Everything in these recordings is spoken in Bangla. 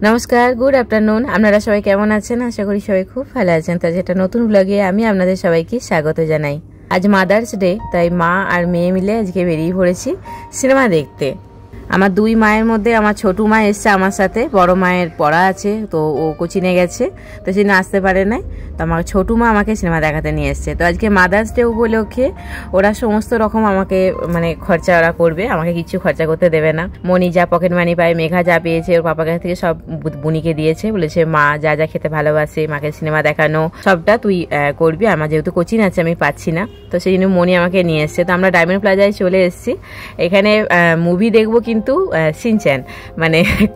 নমস্কার, গুড আফটারনুন। আপনারা সবাই কেমন আছেন? আশা করি সবাই খুব ভালো আছেন। তো যেটা নতুন ব্লগে আমি আপনাদের সবাইকে স্বাগত জানাই। আজ মাদার্স ডে, তাই মা আর মেয়ে মিলে আজকে বেরিয়ে পড়েছি সিনেমা দেখতে। আমার দুই মায়ের মধ্যে আমার ছোট মা এসছে আমার সাথে, বড় মায়ের পড়া আছে, তো ও কোচিনে গেছে, তো সে আসতে পারে নাই। তো আমার ছোট মা আমাকে সিনেমা দেখাতে নিয়ে এসছে। তো আজকে মাদার্স ডে উপলক্ষে ওরা সমস্ত রকম আমাকে খরচা ওরা করবে, আমাকে কিছু খরচা করতে দেবে না। মনি যা পকেট মানি পায়, মেঘা যা পেয়েছে ওর পাপার কাছ থেকে সব বুনিকে দিয়েছে, বলেছে মা যা যা খেতে ভালোবাসে, মাকে সিনেমা দেখানো সবটা তুই করবি। আমার যেহেতু কোচিং আছে আমি পাচ্ছি না, তো সেই জন্য মনি আমাকে নিয়ে এসছে। তো আমরা ডায়মন্ড প্লাজায় চলে এসেছি। এখানে মুভি দেখবো, কিন্তু সিনচ্যান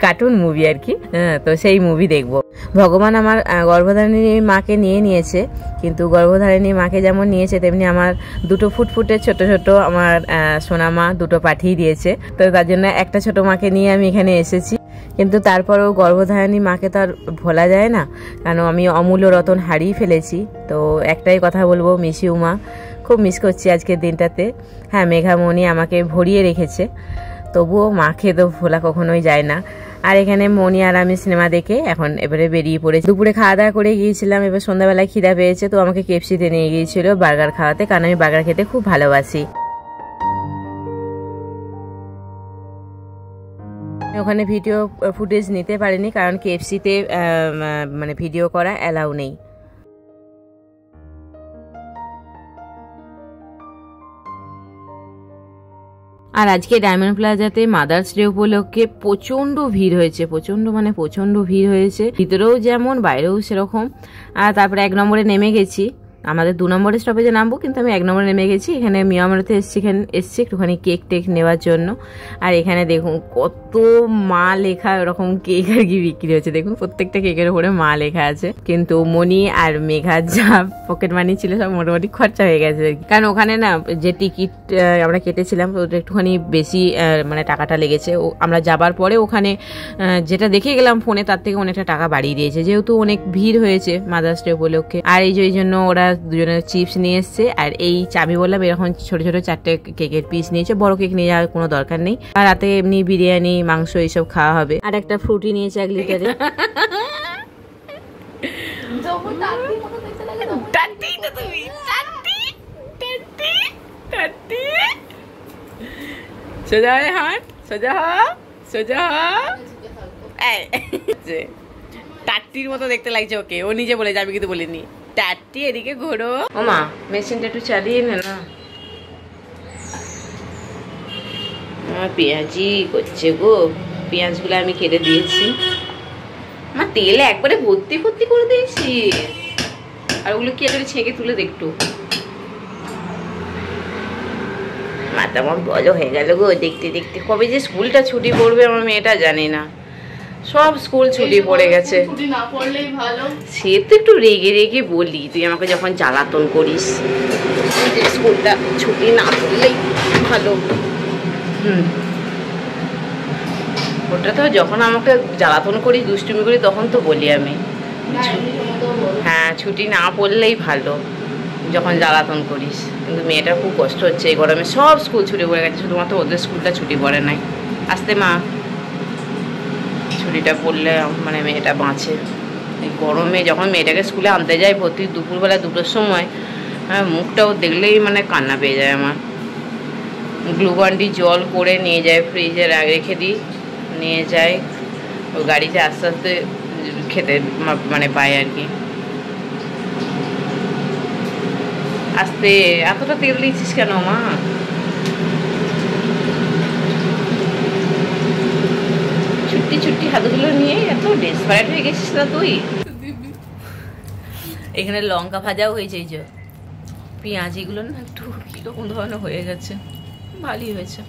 কার্টুন মুভি আর কি। তো সেই মুভি দেখবো। ভগবান আমার গর্ভধারিণী মাকে নিয়েছে, কিন্তু গর্ভধারিণী মাকে যেমন নিয়েছে তেমনি আমার দুটো ফুটফুটে ছোট ছোট আমার সোনা মা দুটো পাঠিয়ে দিয়েছে। তো তার জন্য একটা ছোট মাকে নিয়ে আমি এখানে এসেছি। কিন্তু তারপরেও গর্ভধারিণী মাকে তো আর ভোলা যায় না, কারণ আমি অমূল্য রতন হারিয়ে ফেলেছি। তো একটাই কথা বলবো, মিস ইউ মা, খুব মিস করছি আজকের দিনটাতে। হ্যাঁ, মেঘামণি আমাকে ভরিয়ে রেখেছে, তবুও মাকে তো ভোলা কখনোই যায় না। আর এখানে মনি আর আমি সিনেমা দেখে এখন এবারে বেরিয়ে পড়েছি। দুপুরে খাওয়া দাওয়া করে গিয়েছিলাম, এবার সন্ধ্যাবেলায় খিদা পেয়েছে, তো আমাকে কেএফসিতে নিয়ে গিয়েছিল বার্গার খাওয়াতে, কারণ আমি বার্গার খেতে খুব ভালোবাসি। ওখানে ভিডিও ফুটেজ নিতে পারিনি, কারণ কেএফসিতে ভিডিও করা অ্যালাউ নেই। আর আজকে ডায়মন্ড প্লাজাতে মাদার্স ডে উপলক্ষে প্রচন্ড ভিড় হয়েছে, প্রচন্ড ভিড় হয়েছে, ভিতরেও যেমন বাইরেও সেরকম। আর তারপরে 1 নম্বরে নেমে গেছি, আমাদের 2 নম্বরের স্টপেজে নামবো, কিন্তু আমি 1 নম্বরে নেমে গেছি। এখানে মিয়ামারতে এসছি একটুখানি কেক টেক নেওয়ার জন্য। আর এখানে দেখুন কত মা লেখা ওরকম কেক আর কি বিক্রি হচ্ছে। দেখুন প্রত্যেকটা কেকের উপরে মা লেখা আছে। কিন্তু মনি আর মেঘার যা পকেট মানি ছিল সব মোটামুটি খরচা হয়ে গেছে, কারণ ওখানে না যে টিকিট আমরা কেটেছিলাম ওটা একটুখানি বেশি টাকাটা লেগেছে। আমরা যাবার পরে ওখানে যেটা দেখে গেলাম ফোনে, তার থেকে অনেকটা টাকা বাড়িয়ে দিয়েছে, যেহেতু অনেক ভিড় হয়েছে মাদার্স ডে উপলক্ষে। আর এই জন্য ওরা দুজনের চিপস নিয়ে এসছে, আর এই চাবি বললাম এরকম ছোট ছোট 4টে কেকের পিস নিয়েছে, বড় কেক নিয়ে যাওয়ার কোনো দরকার নেই। আর রাতে এমনি বিরিয়ানি মাংস এইসব খাওয়া হবে। আর একটা ফ্রুটি নিয়েছে 1 লিটারে। সোজা হয়ে হাঁট, সোজা হ, সোজা হ। টাট্টির মতো দেখতে লাগছে ওকে, ও নিজে বলেছে, আমি কিন্তু বলিনি। টাট্টি এদিকে ঘোরো। ও মা, মেশিনটা একটু চালিয়ে নে না। পেঁয়াজি করছে গো, পেঁয়াজগুলো আমি কেটে দিয়েছি। মা তেলে একবারে ভর্তি করে দিয়েছি, আর ওগুলো কি একটা ছেঁকে তুলে দেখটু। মাথা আমার বলো হয়ে গেল গো দেখতে দেখতে। কবে যে স্কুলটা ছুটি পড়বে আমার মেয়েটা জানি না। সব স্কুল ছুটি পড়ে গেছে। সে তো একটু রেগে রেগে বলি, তুই আমাকে যখন জ্বালাতন করিস যে স্কুলটা ছুটি না পড়লেই ভালো। ওটা তো যখন আমাকে জ্বালাতন করিস, দুষ্টুমি করি, তখন তো বলি আমি, হ্যাঁ ছুটি না পড়লেই ভালো যখন জ্বালাতন করিস। কিন্তু মেয়েটার খুব কষ্ট হচ্ছে, এই গরমে সব স্কুল ছুটি পড়ে গেছে, শুধুমাত্র ওদের স্কুলটা ছুটি পড়ে নাই। আসতে মা, ছুটিটা পড়লে মেয়েটা বাঁচে। এই গরমে যখন মেয়েটাকে স্কুলে আনতে যাই প্রতি দুপুরবেলা 2টোর সময়, মুখটাও দেখলেই কান্না পেয়ে যায় আমার। গ্লুকন-ডি জল করে নিয়ে যায়, ফ্রিজে রেখে দিই, নিয়ে যাই, ও গাড়িতে আস্তে আস্তে খেতে পায় আর কি। আস্তে, এতটা তেল দিচ্ছিস কেন মা? ছুটি হাতগুলো নিয়ে এত ডেসপারেট হয়ে গেছিস না তুই? এখানে লঙ্কা ভাজাও হয়েছে, এই যে পেঁয়াজিগুলো না একটু কিরকম ধরনের হয়ে গেছে, ভালোই হয়েছে।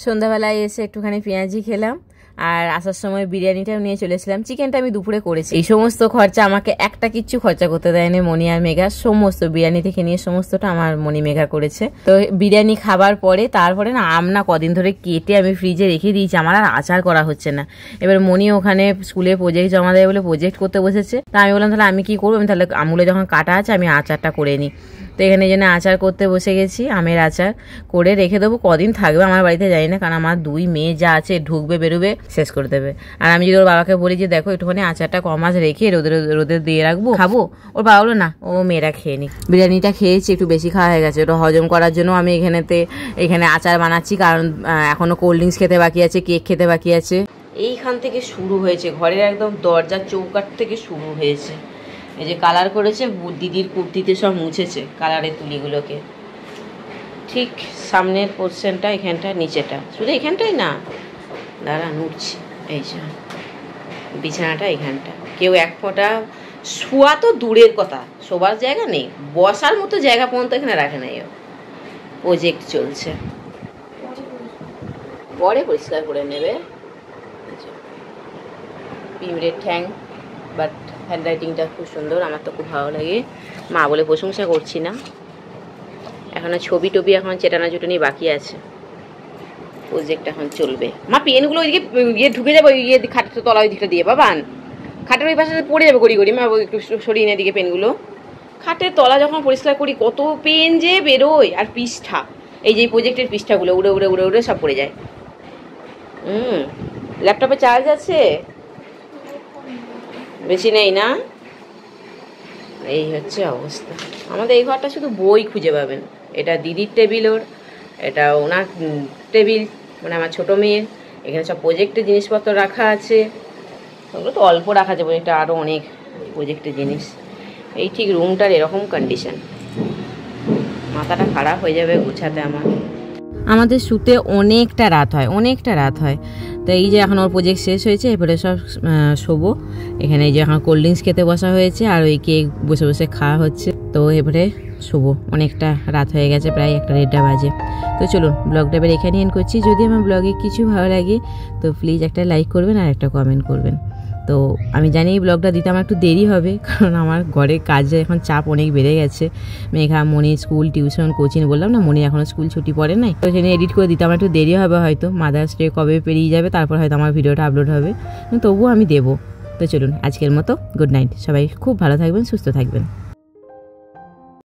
সন্ধ্যাবেলায় এসে একটুখানি পেঁয়াজি খেলাম, আর আসার সময় বিরিয়ানিটাও নিয়ে চলেছিলাম। চিকেনটা আমি দুপুরে করেছি। এই সমস্ত খরচা আমাকে একটা কিচ্ছু খরচা করতে দেয়নি মনি আর মেঘা, সমস্ত বিরিয়ানি থেকে নিয়ে সমস্তটা আমার মনি মেঘা করেছে। তো বিরিয়ানি খাবার পরে তারপরে না কদিন ধরে কেটে আমি ফ্রিজে রেখে দিয়েছি, আমার আর আচার করা হচ্ছে না। এবার মনি ওখানে স্কুলে প্রজেক্ট জমা দেয় বলে প্রজেক্ট করতে বসেছে। তা আমি বললাম তাহলে আমি কি করবো, আমি তাহলে আমুলে যখন কাটা আছে আমি আচারটা করে নিই। তো এখানে জন্য আচার করতে বসে গেছি, আমের আচার করে রেখে দেবো। কদিন থাকবে আমার বাড়িতে জানি না, কারণ আমার 2 মেয়ে যা আছে ঢুকবে বেরোবে শেষ করে দেবে। আর আমি যদি ওর বাবাকে বলি যে দেখো একটুখানি আচারটা কমাস রেখে রোদে দিয়ে রাখবো, খাবো, ওর বাবা বলো না, ও মেয়েরা খেয়ে নি। বিরিয়ানিটা খেয়েছি, একটু বেশি খাওয়া হয়ে গেছে। ওটা হজম করার জন্য আমি এখানে আচার বানাচ্ছি, কারণ এখনো কোল্ড ড্রিঙ্কস খেতে বাকি আছে, কেক খেতে বাকি আছে। এইখান থেকে শুরু হয়েছে, ঘরের একদম দরজার চৌকাঠ থেকে শুরু হয়েছে। এই যে কালার করেছে, দিদির কুর্তিতে সব মুছেছে কালারের তুলিগুলোকে। ঠিক সামনের পোর্শনটা, এখানটা, নিচেটা, শুধু এখানটাই না, দাঁড়া নুড়ছি। এই যে বিছানাটা এখানটা, কেউ এক ফোঁটা শোয়া তো দূরের কথা, শোবার জায়গা নেই, বসার মতো জায়গা পর্যন্ত এখানে রাখে নাই। প্রজেক্ট চলছে, পরে পরিষ্কার করে নেবে। পিঁমড়ের ঠ্যাং, বাট হ্যান্ডরাইটিংটা খুব সুন্দর, আমার তো খুব ভালো লাগে। মা বলে প্রশংসা করছি না, এখনো ছবি টবি এখন চেটানো চুটানি বাকি আছে। প্রজেক্ট এখন চলবে। মা পেনগুলো ওইদিকে ঢুকে যাবে, ওই খাটের তলা ওই দিকটা দিয়ে, বাবান খাটের ওই পাশে পড়ে যাবে গড়ি গড়ি। মা একটু সরিয়ে নেয় দিকে পেনগুলো। খাটের তলা যখন পরিষ্কার করি কত পেন যে বেরোয়, আর পৃষ্ঠা, এই যে প্রজেক্টের পৃষ্ঠাগুলো উড়ে উড়ে উড়ে উড়ে সব পড়ে যায়। ল্যাপটপে চার্জ আছে বেশি নেই না, এই হচ্ছে অবস্থা। আমাদের এই ঘরটা শুধু বই খুঁজে পাবেন। এটা দিদির টেবিল, ওর এটা ওনার টেবিল, মানে আমার ছোটো মেয়ের। এখানে সব প্রজেক্টের জিনিসপত্র রাখা আছে, ওগুলো তো অল্প রাখা আছে, এটা আরও অনেক প্রজেক্টের জিনিস। এই ঠিক রুমটার এরকম কন্ডিশন, মাথাটা খারাপ হয়ে যাবে গোছাতে আমার। আমাদের শুতে অনেকটা রাত হয়, তো এই যে এখন ওর প্রজেক্ট শেষ হয়েছে, এরপরে সব শোবো। এখানে এই যে এখন কোল্ড ড্রিঙ্কস খেতে বসা হয়েছে, আর ওই কেক বসে বসে খাওয়া হচ্ছে। তো এবারে শোবো, অনেকটা রাত হয়ে গেছে, প্রায় 1-1:30 বাজে। তো চলুন ব্লগটা এবার এখানে এন্ড করছি। যদি আমার ব্লগে কিছু ভালো লাগে তো প্লিজ একটা লাইক করবেন আর একটা কমেন্ট করবেন। তো আমি জানি এই ব্লগটা দিতে আমার একটু দেরি হবে, কারণ আমার ঘরে কাজে এখন চাপ অনেক বেড়ে গেছে। মেঘা, মনি স্কুল, টিউশন, কোচিং, বললাম না মনি এখনও স্কুল ছুটি পড়ে নাই, তো সেখানে এডিট করে দিতে আমার একটু দেরি হবে হয়তো। মাদার্স ডে কবে পেরিয়ে যাবে, তারপর হয়তো আমার ভিডিওটা আপলোড হবে, তবুও আমি দেবো। তো চলুন আজকের মতো গুড নাইট, সবাই খুব ভালো থাকবেন, সুস্থ থাকবেন।